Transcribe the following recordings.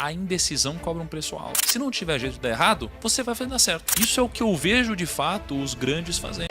A indecisão cobra um preço alto. Se não tiver jeito de dar errado, você vai fazer dar certo. Isso é o que eu vejo de fato os grandes fazendo.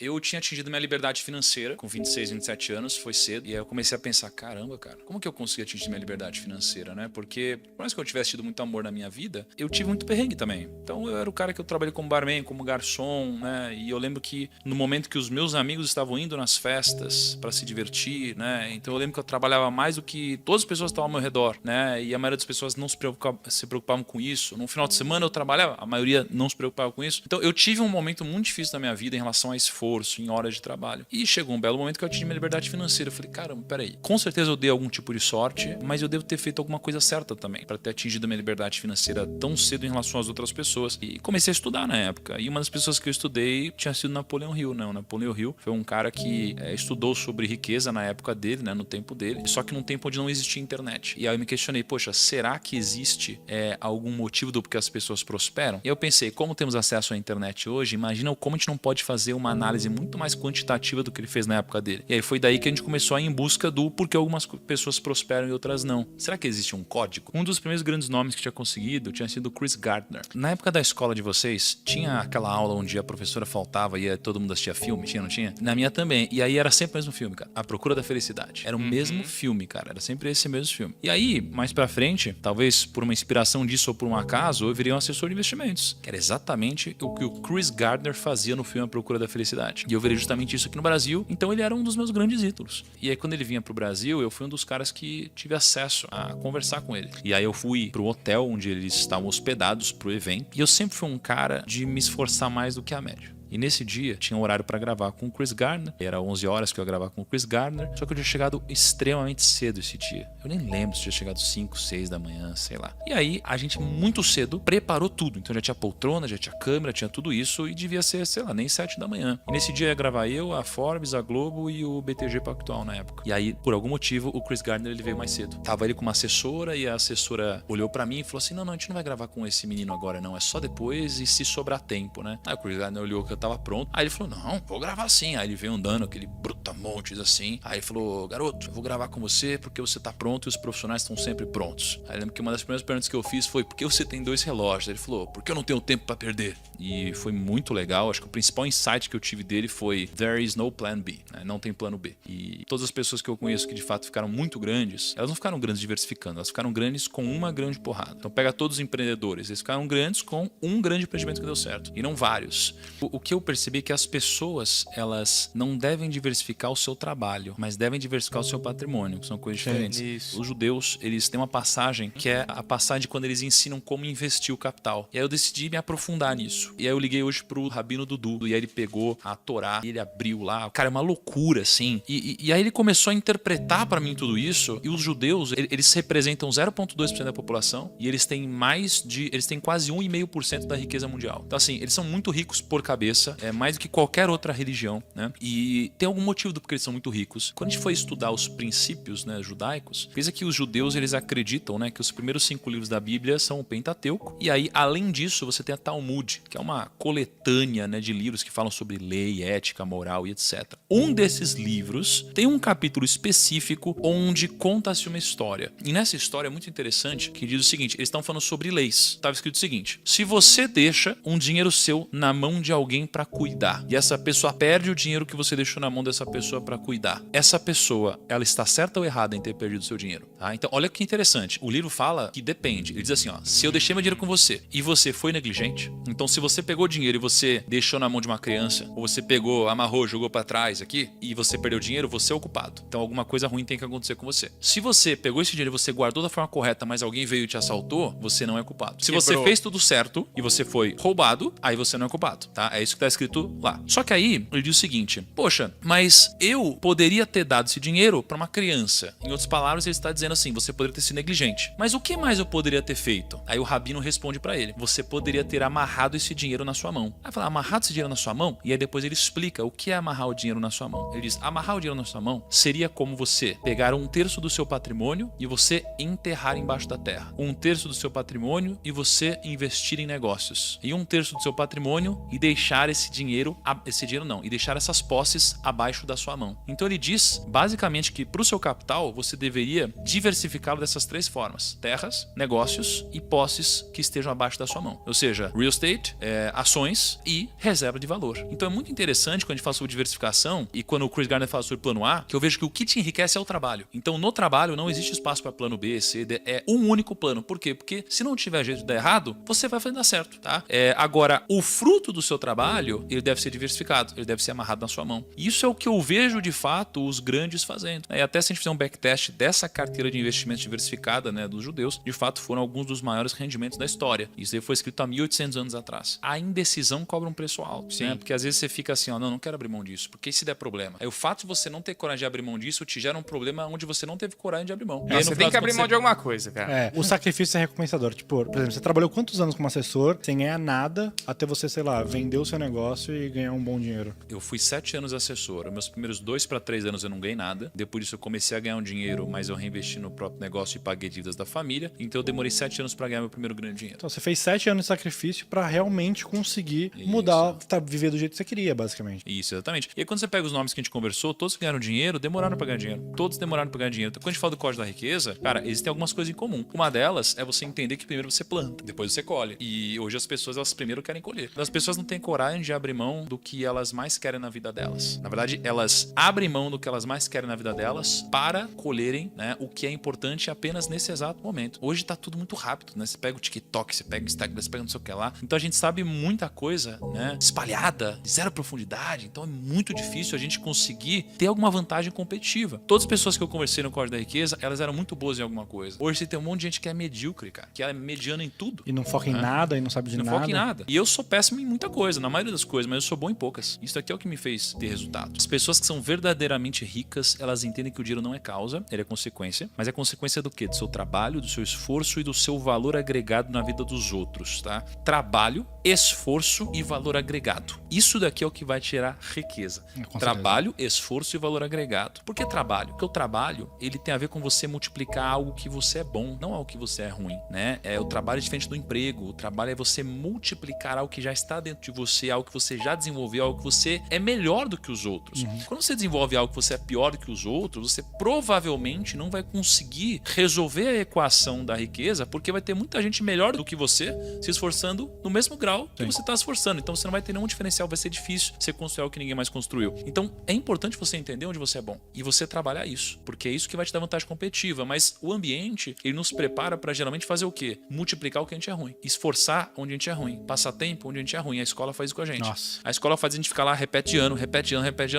Eu tinha atingido minha liberdade financeira com 26, 27 anos, foi cedo. E aí eu comecei a pensar, caramba, cara, como que eu consegui atingir minha liberdade financeira, né? Porque, por mais que eu tivesse tido muito amor na minha vida, eu tive muito perrengue também. Então eu era o cara que eu trabalhei como barman, como garçom, né? E eu lembro que no momento que os meus amigos estavam indo nas festas para se divertir, né? Então eu lembro que eu trabalhava mais do que todas as pessoas que estavam ao meu redor, né? E a maioria das pessoas não se preocupavam com isso. No final de semana eu trabalhava, a maioria não se preocupava com isso. Então eu tive um momento muito difícil na minha vida em relação a esforço, em horas de trabalho. E chegou um belo momento que eu atingi minha liberdade financeira. Eu falei, caramba, peraí. Com certeza eu dei algum tipo de sorte, mas eu devo ter feito alguma coisa certa também para ter atingido minha liberdade financeira tão cedo em relação às outras pessoas. E comecei a estudar na época. E uma das pessoas que eu estudei tinha sido Napoleão Hill, né? O Napoleão Hill foi um cara que estudou sobre riqueza na época dele, né? No tempo dele. Só que num tempo onde não existia internet. E aí eu me questionei, poxa, será que existe algum motivo do porquê as pessoas prosperam? E eu pensei, como temos acesso à internet hoje, imagina como a gente não pode fazer uma análise muito mais quantitativa do que ele fez na época dele. E aí foi daí que a gente começou a ir em busca do porquê algumas pessoas prosperam e outras não. Será que existe um código? Um dos primeiros grandes nomes que tinha conseguido tinha sido Chris Gardner. Na época da escola de vocês, tinha aquela aula onde a professora faltava e todo mundo assistia filme? Tinha, não tinha? Na minha também. E aí era sempre o mesmo filme, cara. A Procura da Felicidade. Era o mesmo filme, cara. Era sempre esse mesmo filme. E aí, mais pra frente, talvez por uma inspiração disso ou por um acaso, eu virei um assessor de investimentos. Que era exatamente o que o Chris Gardner fazia no filme A Procura da Felicidade. E eu virei justamente isso aqui no Brasil, então ele era um dos meus grandes ídolos. E aí quando ele vinha pro Brasil, eu fui um dos caras que tive acesso a conversar com ele. E aí eu fui pro hotel onde eles estavam hospedados pro evento, e eu sempre fui um cara de me esforçar mais do que a média. E nesse dia tinha um horário para gravar com o Chris Gardner. Era 11 horas que eu ia gravar com o Chris Gardner. Só que eu tinha chegado extremamente cedo esse dia. Eu nem lembro se tinha chegado 5, 6 da manhã, sei lá. E aí a gente muito cedo preparou tudo. Então já tinha poltrona, já tinha câmera, tinha tudo isso. E devia ser, sei lá, nem 7 da manhã. E nesse dia ia gravar eu, a Forbes, a Globo e o BTG Pactual na época. E aí, por algum motivo, o Chris Gardner ele veio mais cedo. Tava ele com uma assessora e a assessora olhou para mim e falou assim, não, a gente não vai gravar com esse menino agora não. É só depois e se sobrar tempo, né? Aí o Chris Gardner olhou que eu tava pronto. Aí ele falou, não, vou gravar sim. Aí ele veio andando, aquele brutamontes assim. Aí ele falou, garoto, eu vou gravar com você porque você tá pronto e os profissionais estão sempre prontos. Aí eu lembro que uma das primeiras perguntas que eu fiz foi, por que você tem 2 relógios? Aí ele falou, porque eu não tenho tempo pra perder. E foi muito legal. Acho que o principal insight que eu tive dele foi, there is no plan B, né? Não tem plano B. E todas as pessoas que eu conheço que de fato ficaram muito grandes, elas não ficaram grandes diversificando, elas ficaram grandes com uma grande porrada. Então pega todos os empreendedores, eles ficaram grandes com um grande empreendimento que deu certo, e não vários. O que eu percebi é que as pessoas, elas não devem diversificar o seu trabalho, mas devem diversificar o seu patrimônio, que são coisas diferentes. Isso. Os judeus, eles têm uma passagem que é a passagem quando eles ensinam como investir o capital. E aí eu decidi me aprofundar nisso. E aí eu liguei hoje pro Rabino Dudu, e aí ele pegou a Torá, e ele abriu lá. Cara, é uma loucura, assim. E aí ele começou a interpretar pra mim tudo isso, e os judeus, eles representam 0,2% da população, e eles têm eles têm quase 1,5% da riqueza mundial. Então assim, eles são muito ricos por cabeça, mais do que qualquer outra religião, né? E tem algum motivo do porquê eles são muito ricos. Quando a gente foi estudar os princípios, né, judaicos, pensa que os judeus, eles acreditam, né, que os primeiros 5 livros da Bíblia são o Pentateuco, e aí, além disso, você tem a Talmud, que é uma coletânea, né, de livros que falam sobre lei, ética, moral e etc. Um desses livros tem um capítulo específico onde conta-se uma história. E nessa história é muito interessante que diz o seguinte, eles estão falando sobre leis. Estava escrito o seguinte, se você deixa um dinheiro seu na mão de alguém para cuidar, e essa pessoa perde o dinheiro que você deixou na mão dessa pessoa para cuidar, essa pessoa, ela está certa ou errada em ter perdido o seu dinheiro? Tá? Então, olha que interessante. O livro fala que depende. Ele diz assim, ó, se eu deixei meu dinheiro com você e você foi negligente, então se você pegou o dinheiro e você deixou na mão de uma criança, ou você pegou, amarrou, jogou para trás aqui, e você perdeu o dinheiro, você é o culpado. Então alguma coisa ruim tem que acontecer com você. Se você pegou esse dinheiro e você guardou da forma correta, mas alguém veio e te assaltou, você não é culpado. Se você fez tudo certo e você foi roubado, aí você não é culpado, tá? É isso que tá escrito lá. Só que aí, ele diz o seguinte, poxa, mas eu poderia ter dado esse dinheiro para uma criança. Em outras palavras, ele está dizendo assim, você poderia ter sido negligente. Mas o que mais eu poderia ter feito? Aí o rabino responde para ele, você poderia ter amarrado esse dinheiro na sua mão. Aí fala, amarrado esse dinheiro na sua mão? E aí depois ele explica o que é amarrar o dinheiro na sua mão. Ele diz, amarrar o dinheiro na sua mão seria como você pegar 1/3 do seu patrimônio e você enterrar embaixo da terra. 1/3 do seu patrimônio e você investir em negócios. E 1/3 do seu patrimônio e deixar ganhar esse dinheiro não, e deixar essas posses abaixo da sua mão. Então ele diz, basicamente, que para o seu capital, você deveria diversificá-lo dessas 3 formas: terras, negócios e posses que estejam abaixo da sua mão. Ou seja, real estate, ações e reserva de valor. Então é muito interessante quando a gente fala sobre diversificação e quando o Chris Gardner fala sobre plano A, que eu vejo que o que te enriquece é o trabalho. Então no trabalho não existe espaço para plano B, C, D, é um único plano. Por quê? Porque se não tiver jeito de dar errado, você vai fazer dar certo, tá? Agora, o fruto do seu trabalho, ele deve ser diversificado, ele deve ser amarrado na sua mão. Isso é o que eu vejo de fato os grandes fazendo. E até se a gente fizer um backtest dessa carteira de investimentos diversificada, né, dos judeus, de fato foram alguns dos maiores rendimentos da história. Isso aí foi escrito há 1800 anos atrás. A indecisão cobra um preço alto, né? Porque às vezes você fica assim, ó, não quero abrir mão disso, porque se der problema. Aí o fato de você não ter coragem de abrir mão disso te gera um problema onde você não teve coragem de abrir mão. Você tem que abrir mão de alguma coisa, cara. O sacrifício é recompensador. Tipo, por exemplo, você trabalhou quantos anos como assessor sem ganhar nada até você, sei lá, vender o seu negócio e ganhar um bom dinheiro? Eu fui 7 anos assessor. Meus primeiros 2 para 3 anos eu não ganhei nada. Depois disso eu comecei a ganhar um dinheiro, mas eu reinvesti no próprio negócio e paguei dívidas da família. Então eu demorei 7 anos para ganhar meu primeiro grande dinheiro. Então você fez 7 anos de sacrifício pra realmente conseguir mudar, viver do jeito que você queria, basicamente. Isso, exatamente. E aí quando você pega os nomes que a gente conversou, todos que ganharam dinheiro, demoraram pra ganhar dinheiro. Todos demoraram pra ganhar dinheiro. Então, quando a gente fala do código da riqueza, cara, existem algumas coisas em comum. Uma delas é você entender que primeiro você planta, depois você colhe. E hoje as pessoas, elas primeiro querem colher. As pessoas não têm coragem de abrir mão do que elas mais querem na vida delas. Na verdade, elas abrem mão do que elas mais querem na vida delas para colherem, né, o que é importante apenas nesse exato momento. Hoje tá tudo muito rápido, né? Você pega o TikTok, você pega o Instagram, você pega não sei o que lá. Então a gente sabe muita coisa, né, espalhada, de zero profundidade. Então é muito difícil a gente conseguir ter alguma vantagem competitiva. Todas as pessoas que eu conversei no Código da Riqueza, elas eram muito boas em alguma coisa. Hoje você tem um monte de gente que é medíocre, cara, que é mediana em tudo. E não foca em nada, e não sabe de nada. Não foca em nada. E eu sou péssimo em muita coisa, na maioria das coisas, mas eu sou bom em poucas. Isso aqui é o que me fez ter resultado. As pessoas que são verdadeiramente ricas, elas entendem que o dinheiro não é causa, ele é consequência. Mas é consequência do quê? Do seu trabalho, do seu esforço e do seu valor agregado na vida dos outros, tá? Trabalho, esforço e valor agregado. Isso daqui é o que vai tirar riqueza. Trabalho, esforço e valor agregado. Por que trabalho? Porque o trabalho, ele tem a ver com você multiplicar algo que você é bom, não algo que você é ruim, né? O trabalho é diferente do emprego. O trabalho é você multiplicar algo que já está dentro de você, algo que você já desenvolveu, algo que você é melhor do que os outros. Quando você desenvolve algo que você é pior do que os outros, você provavelmente não vai conseguir resolver a equação da riqueza, porque vai ter muita gente melhor do que você se esforçando no mesmo grau que você está se esforçando. Então você não vai ter nenhum diferencial, vai ser difícil você construir algo que ninguém mais construiu. Então é importante você entender onde você é bom e você trabalhar isso, porque é isso que vai te dar vantagem competitiva. Mas o ambiente, ele nos prepara para geralmente fazer o quê? Multiplicar o que a gente é ruim, esforçar onde a gente é ruim, passar tempo onde a gente é ruim. A escola faz isso com a gente. Nossa. A escola faz a gente ficar lá repete ano,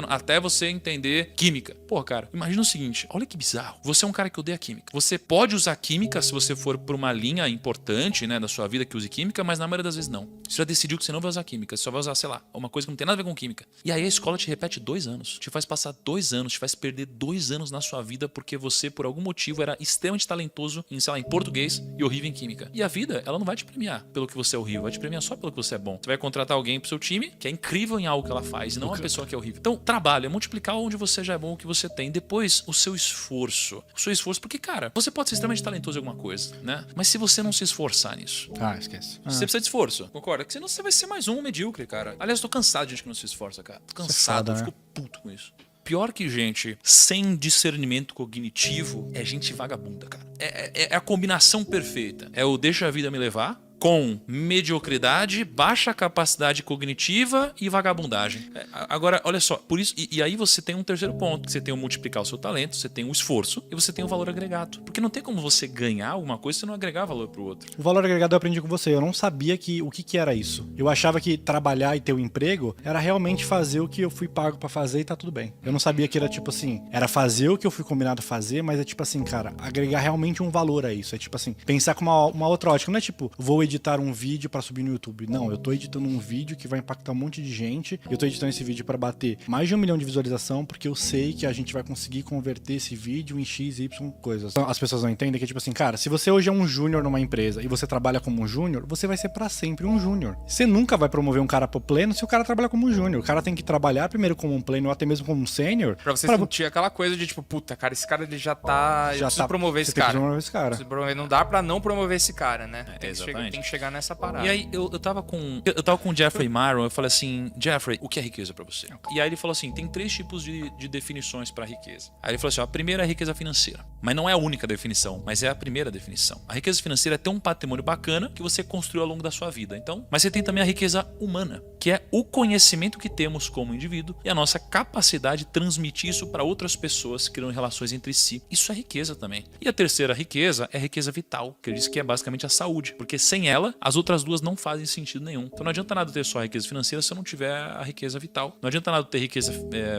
até você entender química. Pô, cara, imagina o seguinte, olha que bizarro. Você é um cara que odeia química. Você pode usar química se você for por uma linha importante, né, da sua vida que use química, mas na maioria das vezes não. Você já decidiu que você não vai usar química, você só vai usar, sei lá, uma coisa que não tem nada a ver com química. E aí a escola te repete 2 anos, te faz passar 2 anos, te faz perder 2 anos na sua vida porque você, por algum motivo, era extremamente talentoso em, sei lá, em português e horrível em química. E a vida, ela não vai te premiar pelo que você é horrível, vai te premiar só pelo que você é bom. Você vai contratar alguém pro seu time que é incrível em algo que ela faz, e não uma pessoa que é horrível. Então, trabalho é multiplicar onde você já é bom, o que você tem. Depois, o seu esforço. O seu esforço, porque, cara, você pode ser extremamente talentoso em alguma coisa, né? Mas se você não se esforçar nisso... Esquece. Você precisa de esforço, concorda? Porque senão você vai ser mais um medíocre, cara. Aliás, eu tô cansado de gente que não se esforça, cara. Tô cansado, eu fico puto com isso. Pior que gente sem discernimento cognitivo é gente vagabunda, cara. É a combinação perfeita. É o deixa a vida me levar com mediocridade, baixa capacidade cognitiva e vagabundagem. Agora, olha só, por isso, e aí você tem um terceiro ponto, que você tem o multiplicar o seu talento, você tem o esforço e você tem o valor agregado. Porque não tem como você ganhar alguma coisa se não agregar valor pro outro. O valor agregado eu aprendi com você, eu não sabia o que era isso. Eu achava que trabalhar e ter um emprego era realmente fazer o que eu fui pago pra fazer e tá tudo bem. Eu não sabia que era tipo assim, era fazer o que eu fui combinado a fazer, mas é tipo assim, cara, agregar realmente um valor a isso. É tipo assim, pensar com uma outra ótica. Não é tipo, vou editar um vídeo pra subir no YouTube. Não, eu tô editando um vídeo que vai impactar um monte de gente. Eu tô editando esse vídeo pra bater mais de 1 milhão de visualização, porque eu sei que a gente vai conseguir converter esse vídeo em X, Y coisas. Então, as pessoas não entendem que é tipo assim, cara, se você hoje é um júnior numa empresa e você trabalha como um júnior, você vai ser pra sempre um júnior. Você nunca vai promover um cara pro pleno se o cara trabalha como um júnior. O cara tem que trabalhar primeiro como um pleno ou até mesmo como um sênior. Pra você sentir aquela coisa de tipo, puta, cara, esse cara ele já tá... Eu preciso promover esse cara. Promover esse cara. Não dá pra não promover esse cara, né? Exatamente. tem que chegar nessa parada. E aí eu tava com o Jeffrey Maron, eu falei assim, Jeffrey, o que é riqueza pra você? E aí ele falou assim, tem 3 tipos de definições pra riqueza. Aí ele falou assim, ó, a primeira é a riqueza financeira. Mas não é a única definição, mas é a primeira definição. A riqueza financeira é ter um patrimônio bacana que você construiu ao longo da sua vida. Então, mas você tem também a riqueza humana, que é o conhecimento que temos como indivíduo e a nossa capacidade de transmitir isso para outras pessoas, criando relações entre si. Isso é riqueza também. E a terceira riqueza é a riqueza vital, que ele diz que é basicamente a saúde, porque sem ela, as outras duas não fazem sentido nenhum. Então não adianta nada ter só a riqueza financeira se eu não tiver a riqueza vital. Não adianta nada ter riqueza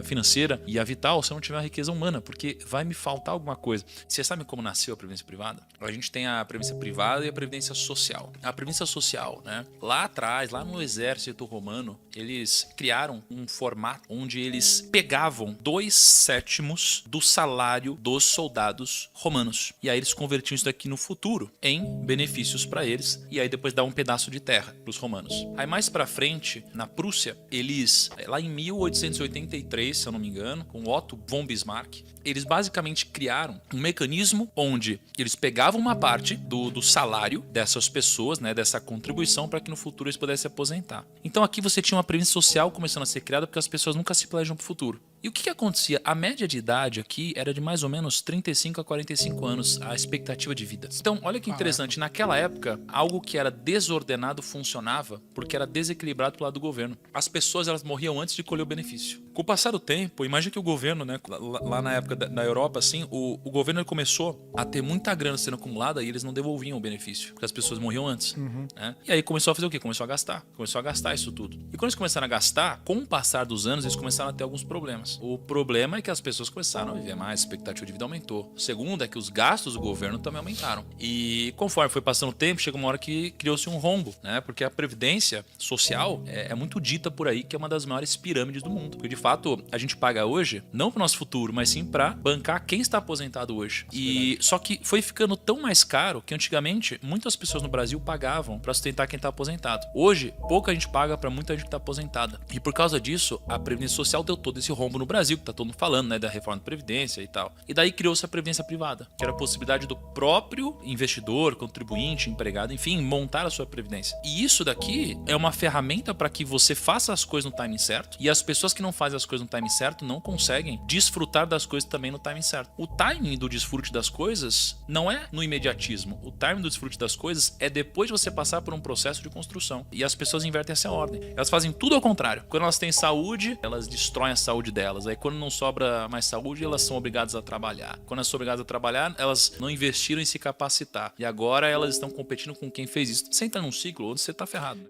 financeira e a vital se eu não tiver a riqueza humana, porque vai me faltar alguma coisa. Você sabe como nasceu a previdência privada? A gente tem a previdência privada e a previdência social. A previdência social, né? Lá atrás, lá no exército romano, eles criaram um formato onde eles pegavam 2/7 do salário dos soldados romanos. E aí eles convertiam isso daqui no futuro em benefícios para eles e aí depois dá um pedaço de terra para os romanos. Aí mais para frente, na Prússia, eles, lá em 1883, se eu não me engano, com Otto von Bismarck, eles basicamente criaram um mecanismo onde eles pegavam uma parte do salário dessas pessoas, né, dessa contribuição, para que no futuro eles pudessem se aposentar. Então aqui você tinha uma previdência social começando a ser criada porque as pessoas nunca se planejam para o futuro. E o que acontecia? A média de idade aqui era de mais ou menos 35 a 45 anos, a expectativa de vida. Então, olha que interessante, naquela época, algo que era desordenado funcionava porque era desequilibrado pro lado do governo. As pessoas, elas morriam antes de colher o benefício. Com o passar do tempo, imagina que o governo, né, lá na época da Europa, assim, o governo começou a ter muita grana sendo acumulada e eles não devolviam o benefício, porque as pessoas morriam antes. Né? E aí começou a fazer o quê? Começou a gastar isso tudo. E quando eles começaram a gastar, com o passar dos anos, eles começaram a ter alguns problemas. O problema é que as pessoas começaram a viver mais, a expectativa de vida aumentou. O segundo é que os gastos do governo também aumentaram. E conforme foi passando o tempo, chegou uma hora que criou-se um rombo, né? Porque a previdência social é muito dita por aí que é uma das maiores pirâmides do mundo. Porque de fato, a gente paga hoje, não para o nosso futuro, mas sim para bancar quem está aposentado hoje. E só que foi ficando tão mais caro que antigamente muitas pessoas no Brasil pagavam para sustentar quem está aposentado. Hoje, pouca gente paga para muita gente que está aposentada. E por causa disso, a previdência social deu todo esse rombo no Brasil, que tá todo mundo falando, né, da reforma da previdência e tal. E daí criou-se a previdência privada, que era a possibilidade do próprio investidor, contribuinte, empregado, enfim, montar a sua previdência. E isso daqui é uma ferramenta para que você faça as coisas no timing certo, e as pessoas que não fazem as coisas no timing certo não conseguem desfrutar das coisas também no timing certo. O timing do desfrute das coisas não é no imediatismo. O timing do desfrute das coisas é depois de você passar por um processo de construção. E as pessoas invertem essa ordem. Elas fazem tudo ao contrário. Quando elas têm saúde, elas destroem a saúde delas. Aí quando não sobra mais saúde, elas são obrigadas a trabalhar. Quando elas são obrigadas a trabalhar, elas não investiram em se capacitar. E agora elas estão competindo com quem fez isso. Você entra num ciclo onde você tá ferrado.